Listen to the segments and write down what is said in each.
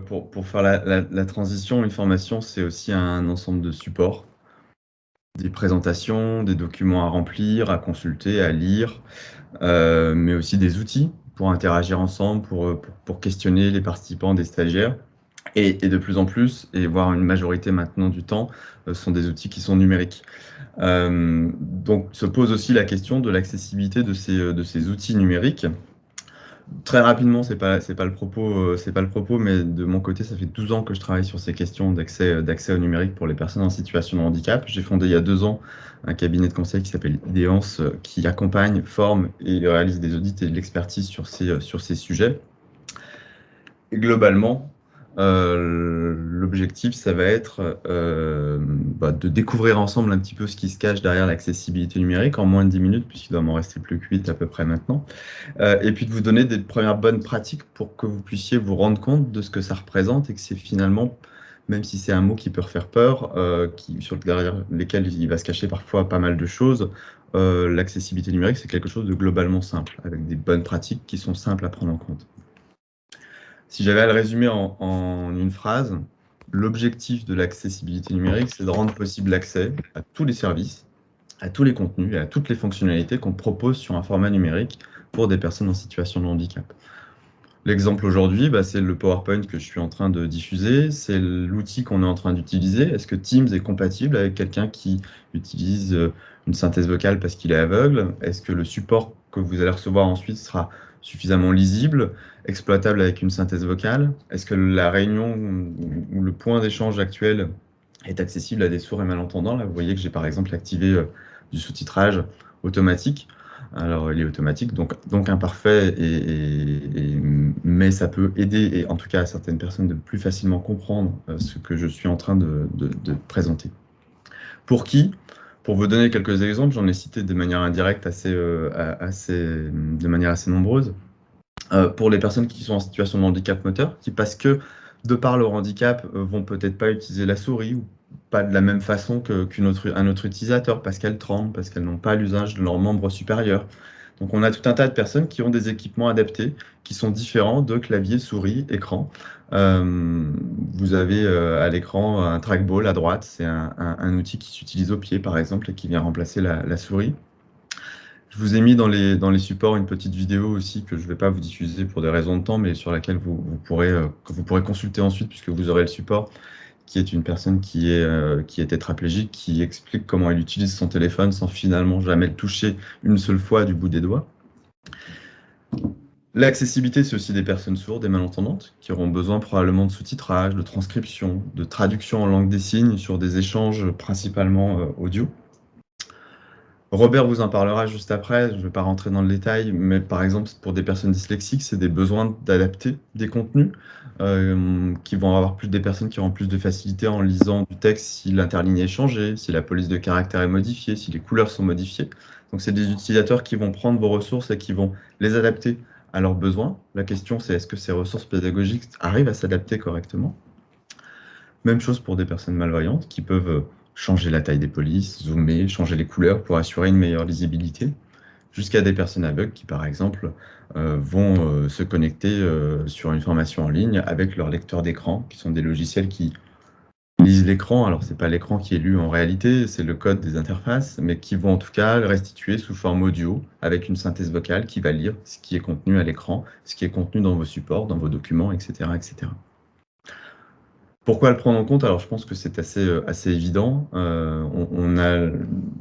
Pour faire la transition, une formation, c'est aussi un ensemble de supports, des présentations, des documents à remplir, à consulter, à lire, mais aussi des outils pour interagir ensemble, pour questionner les participants, des stagiaires. Et de plus en plus, et voire une majorité maintenant du temps, sont des outils qui sont numériques. Donc se pose aussi la question de l'accessibilité de ces outils numériques. Très rapidement, c'est pas le propos, mais de mon côté, ça fait 12 ans que je travaille sur ces questions d'accès au numérique pour les personnes en situation de handicap. J'ai fondé il y a 2 ans un cabinet de conseil qui s'appelle Idéance, qui accompagne, forme et réalise des audits et de l'expertise sur ces sujets. Et globalement, l'objectif, ça va être de découvrir ensemble un petit peu ce qui se cache derrière l'accessibilité numérique en moins de 10 minutes, puisqu'il doit m'en rester plus que 8 à peu près maintenant. Et puis de vous donner des premières bonnes pratiques pour que vous puissiez vous rendre compte de ce que ça représente et que c'est finalement, même si c'est un mot qui peut faire peur, derrière lesquels il va se cacher parfois pas mal de choses, l'accessibilité numérique, c'est quelque chose de globalement simple, avec des bonnes pratiques qui sont simples à prendre en compte. Si j'avais à le résumer en une phrase, l'objectif de l'accessibilité numérique, c'est de rendre possible l'accès à tous les services, à tous les contenus et à toutes les fonctionnalités qu'on propose sur un format numérique pour des personnes en situation de handicap. L'exemple aujourd'hui, c'est le PowerPoint que je suis en train de diffuser, c'est l'outil qu'on est en train d'utiliser. Est-ce que Teams est compatible avec quelqu'un qui utilise une synthèse vocale parce qu'il est aveugle? Est-ce que le support que vous allez recevoir ensuite sera suffisamment lisible, exploitable avec une synthèse vocale? Est-ce que la réunion ou le point d'échange actuel est accessible à des sourds et malentendants? Là, vous voyez que j'ai par exemple activé du sous-titrage automatique. Alors, il est automatique, donc imparfait, mais ça peut aider, et en tout cas à certaines personnes, de plus facilement comprendre ce que je suis en train de présenter. Pour qui? Pour vous donner quelques exemples, j'en ai cité de manière indirecte de manière assez nombreuse. Pour les personnes qui sont en situation de handicap moteur, qui, parce que de par leur handicap, vont peut-être pas utiliser la souris ou pas de la même façon qu'un autre utilisateur, parce qu'elles tremblent, parce qu'elles n'ont pas l'usage de leurs membres supérieurs. Donc on a tout un tas de personnes qui ont des équipements adaptés, qui sont différents de clavier, souris, écran. Vous avez à l'écran un trackball à droite, c'est un outil qui s'utilise au pied par exemple et qui vient remplacer la souris. Je vous ai mis dans les supports une petite vidéo aussi que je ne vais pas vous diffuser pour des raisons de temps, mais sur laquelle que vous pourrez consulter ensuite, puisque vous aurez le support, qui est une personne qui est tétraplégique, qui explique comment elle utilise son téléphone sans finalement jamais le toucher une seule fois du bout des doigts. L'accessibilité, c'est aussi des personnes sourdes et malentendantes qui auront besoin probablement de sous-titrage, de transcription, de traduction en langue des signes sur des échanges principalement audio. Robert vous en parlera juste après, je ne vais pas rentrer dans le détail, mais par exemple, pour des personnes dyslexiques, c'est des besoins d'adapter des contenus qui vont avoir des personnes qui auront plus de facilité en lisant du texte si l'interligne est changée, si la police de caractère est modifiée, si les couleurs sont modifiées. Donc, c'est des utilisateurs qui vont prendre vos ressources et qui vont les adapter à leurs besoins. La question, c'est est-ce que ces ressources pédagogiques arrivent à s'adapter correctement? Même chose pour des personnes malvoyantes qui peuvent changer la taille des polices, zoomer, changer les couleurs pour assurer une meilleure lisibilité, jusqu'à des personnes aveugles qui, par exemple, vont se connecter sur une formation en ligne avec leur lecteur d'écran, qui sont des logiciels qui lisent l'écran. Alors, c'est pas l'écran qui est lu en réalité, c'est le code des interfaces, mais qui vont en tout cas le restituer sous forme audio, avec une synthèse vocale qui va lire ce qui est contenu à l'écran, ce qui est contenu dans vos supports, dans vos documents, etc., etc. Pourquoi le prendre en compte? Alors, je pense que c'est assez évident. On a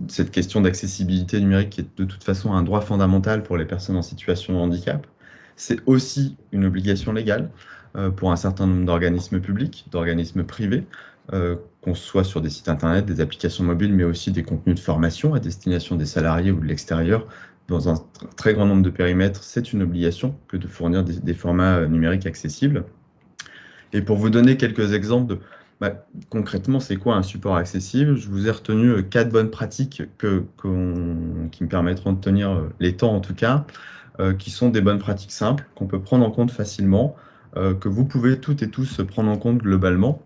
cette question d'accessibilité numérique qui est de toute façon un droit fondamental pour les personnes en situation de handicap. C'est aussi une obligation légale pour un certain nombre d'organismes publics, d'organismes privés, qu'on soit sur des sites internet, des applications mobiles, mais aussi des contenus de formation à destination des salariés ou de l'extérieur. Dans un très grand nombre de périmètres, c'est une obligation que de fournir des formats numériques accessibles. Et pour vous donner quelques exemples concrètement, c'est quoi un support accessible? Je vous ai retenu 4 bonnes pratiques qui me permettront de tenir les temps en tout cas, qui sont des bonnes pratiques simples, qu'on peut prendre en compte facilement, que vous pouvez toutes et tous prendre en compte globalement,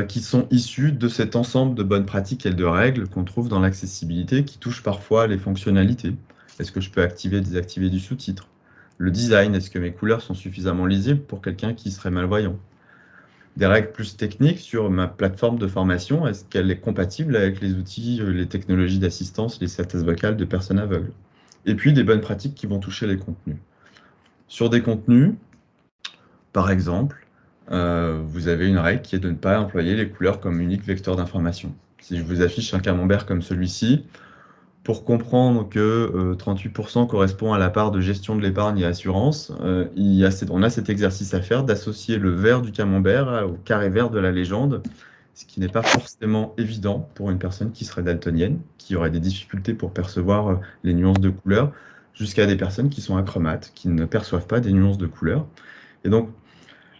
qui sont issues de cet ensemble de bonnes pratiques et de règles qu'on trouve dans l'accessibilité, qui touchent parfois les fonctionnalités. Est-ce que je peux activer, désactiver du sous-titre? Le design, est-ce que mes couleurs sont suffisamment lisibles pour quelqu'un qui serait malvoyant? des règles plus techniques sur ma plateforme de formation. Est-ce qu'elle est compatible avec les outils, les technologies d'assistance, les synthèses vocales de personnes aveugles? Et puis des bonnes pratiques qui vont toucher les contenus. Sur des contenus, par exemple, vous avez une règle qui est de ne pas employer les couleurs comme unique vecteur d'information. Si je vous affiche un camembert comme celui-ci, pour comprendre que 38% correspond à la part de gestion de l'épargne et assurance, on a cet exercice à faire d'associer le vert du camembert au carré vert de la légende, ce qui n'est pas forcément évident pour une personne qui serait daltonienne, qui aurait des difficultés pour percevoir les nuances de couleurs, jusqu'à des personnes qui sont achromates, qui ne perçoivent pas des nuances de couleurs. Et donc,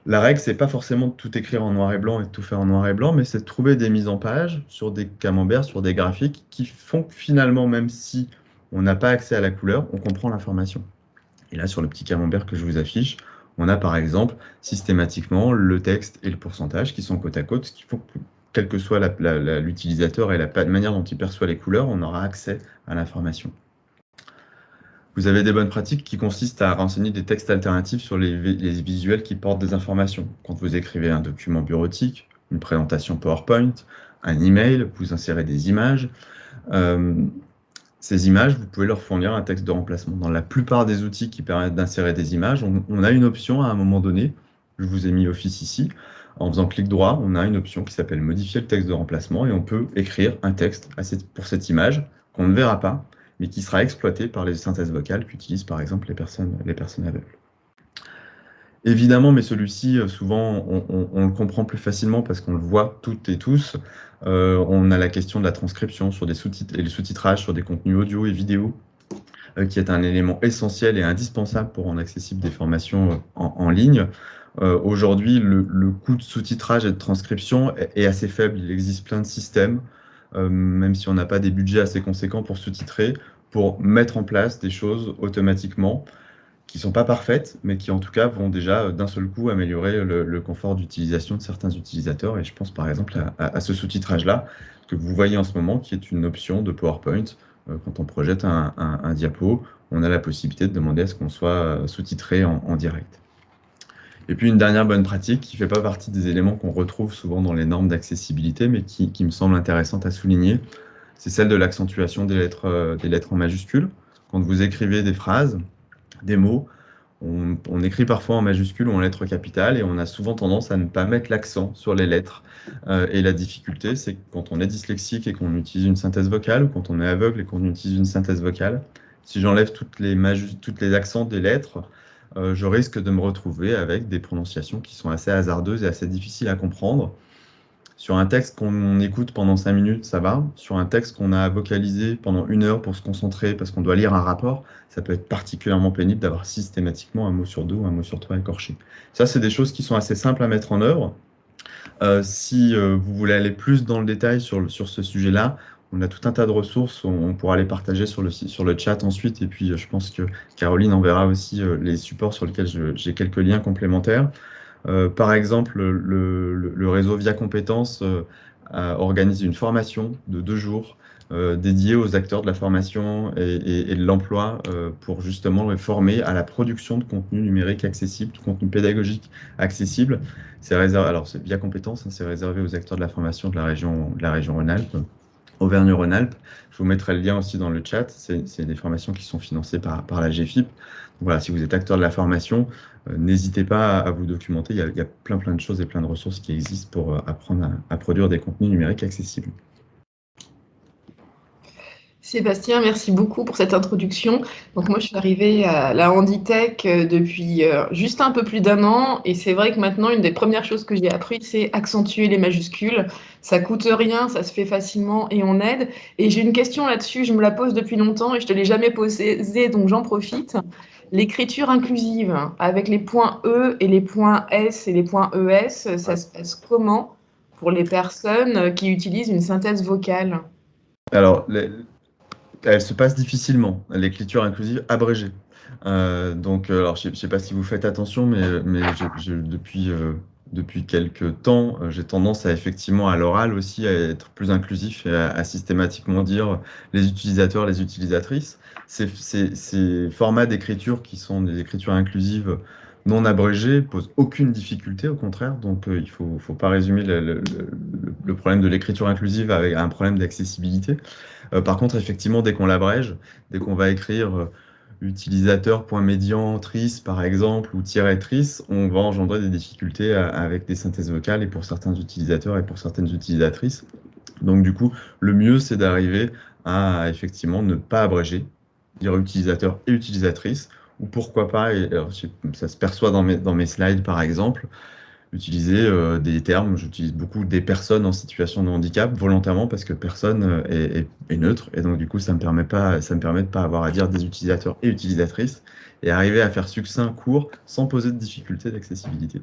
la règle, c'est pas forcément de tout écrire en noir et blanc et de tout faire en noir et blanc, mais c'est de trouver des mises en page sur des camemberts, sur des graphiques qui font que finalement, même si on n'a pas accès à la couleur, on comprend l'information. Et là, sur le petit camembert que je vous affiche, on a par exemple systématiquement le texte et le pourcentage qui sont côte à côte, ce qui font que quel que soit l'utilisateur et la manière dont il perçoit les couleurs, on aura accès à l'information. Vous avez des bonnes pratiques qui consistent à renseigner des textes alternatifs sur les visuels qui portent des informations. Quand vous écrivez un document bureautique, une présentation PowerPoint, un email, vous insérez des images. Ces images, vous pouvez leur fournir un texte de remplacement. Dans la plupart des outils qui permettent d'insérer des images, on a une option à un moment donné. Je vous ai mis Office ici. En faisant clic droit, on a une option qui s'appelle modifier le texte de remplacement et on peut écrire un texte pour cette image qu'on ne verra pas, mais qui sera exploité par les synthèses vocales qu'utilisent par exemple les personnes aveugles. Évidemment, mais celui-ci, souvent, on le comprend plus facilement parce qu'on le voit toutes et tous. On a la question de la transcription sur des sous-titres et le sous-titrage sur des contenus audio et vidéo, qui est un élément essentiel et indispensable pour rendre accessibles des formations en ligne. Aujourd'hui, le coût de sous-titrage et de transcription est assez faible. Il existe plein de systèmes, même si on n'a pas des budgets assez conséquents pour sous-titrer, pour mettre en place des choses automatiquement qui ne sont pas parfaites, mais qui en tout cas vont déjà d'un seul coup améliorer le confort d'utilisation de certains utilisateurs. Et je pense par exemple à ce sous-titrage-là que vous voyez en ce moment, qui est une option de PowerPoint. Quand on projette un diapo, on a la possibilité de demander à ce qu'on soit sous-titré en direct. Et puis une dernière bonne pratique qui ne fait pas partie des éléments qu'on retrouve souvent dans les normes d'accessibilité, mais qui me semble intéressante à souligner, c'est celle de l'accentuation des lettres en majuscules. Quand vous écrivez des phrases, des mots, on écrit parfois en majuscules ou en lettres capitales et on a souvent tendance à ne pas mettre l'accent sur les lettres. Et la difficulté, c'est que quand on est dyslexique et qu'on utilise une synthèse vocale, ou quand on est aveugle et qu'on utilise une synthèse vocale, si j'enlève toutes les accents des lettres, je risque de me retrouver avec des prononciations qui sont assez hasardeuses et assez difficiles à comprendre. Sur un texte qu'on écoute pendant 5 minutes, ça va. Sur un texte qu'on a vocalisé pendant 1 heure pour se concentrer parce qu'on doit lire un rapport, ça peut être particulièrement pénible d'avoir systématiquement un mot sur deux ou un mot sur trois écorché. Ça, c'est des choses qui sont assez simples à mettre en œuvre. Si vous voulez aller plus dans le détail sur ce sujet-là, on a tout un tas de ressources, on pourra les partager sur le chat ensuite, et puis je pense que Caroline enverra aussi les supports sur lesquels j'ai quelques liens complémentaires. Par exemple, le réseau Via Compétences organise une formation de 2 jours dédiée aux acteurs de la formation et de l'emploi pour justement les former à la production de contenu numérique accessible, de contenu pédagogique accessible. C'est réservé, alors c'est Via Compétences, hein, c'est réservé aux acteurs de la formation de la région Rhône-Alpes. Auvergne-Rhône-Alpes. Je vous mettrai le lien aussi dans le chat. C'est des formations qui sont financées par la GFIP. Donc voilà, si vous êtes acteur de la formation, n'hésitez pas à vous documenter. Il y a plein de choses et plein de ressources qui existent pour apprendre à produire des contenus numériques accessibles. Sébastien, merci beaucoup pour cette introduction. Donc moi, je suis arrivée à la Handitech depuis juste un peu plus d'1 an. Et c'est vrai que maintenant, une des premières choses que j'ai appris, c'est accentuer les majuscules. Ça coûte rien, ça se fait facilement et on aide. Et j'ai une question là-dessus, je me la pose depuis longtemps et je ne te l'ai jamais posée, donc j'en profite. L'écriture inclusive, avec les points E et les points S et les points ES, ça se passe comment pour les personnes qui utilisent une synthèse vocale? Alors, elle se passe difficilement, l'écriture inclusive abrégée. Alors, je ne sais pas si vous faites attention, mais depuis quelques temps, j'ai tendance à effectivement à l'oral aussi à être plus inclusif et à systématiquement dire les utilisateurs, les utilisatrices. Ces formats d'écriture qui sont des écritures inclusives non abrégé pose aucune difficulté, au contraire. Donc, il faut pas résumer le problème de l'écriture inclusive avec un problème d'accessibilité. Par contre, effectivement, dès qu'on l'abrège, dès qu'on va écrire utilisateur.median tris, par exemple, ou tiret tris, on va engendrer des difficultés avec des synthèses vocales et pour certains utilisateurs et pour certaines utilisatrices. Donc, du coup, le mieux, c'est d'arriver à effectivement ne pas abréger, dire utilisateur et utilisatrice, ou pourquoi pas, et alors, ça se perçoit dans mes slides par exemple, utiliser des termes, j'utilise beaucoup des personnes en situation de handicap volontairement parce que personne est neutre, et donc du coup ça me permet de pas avoir à dire des utilisateurs et utilisatrices, et arriver à faire succinct, court, sans poser de difficultés d'accessibilité.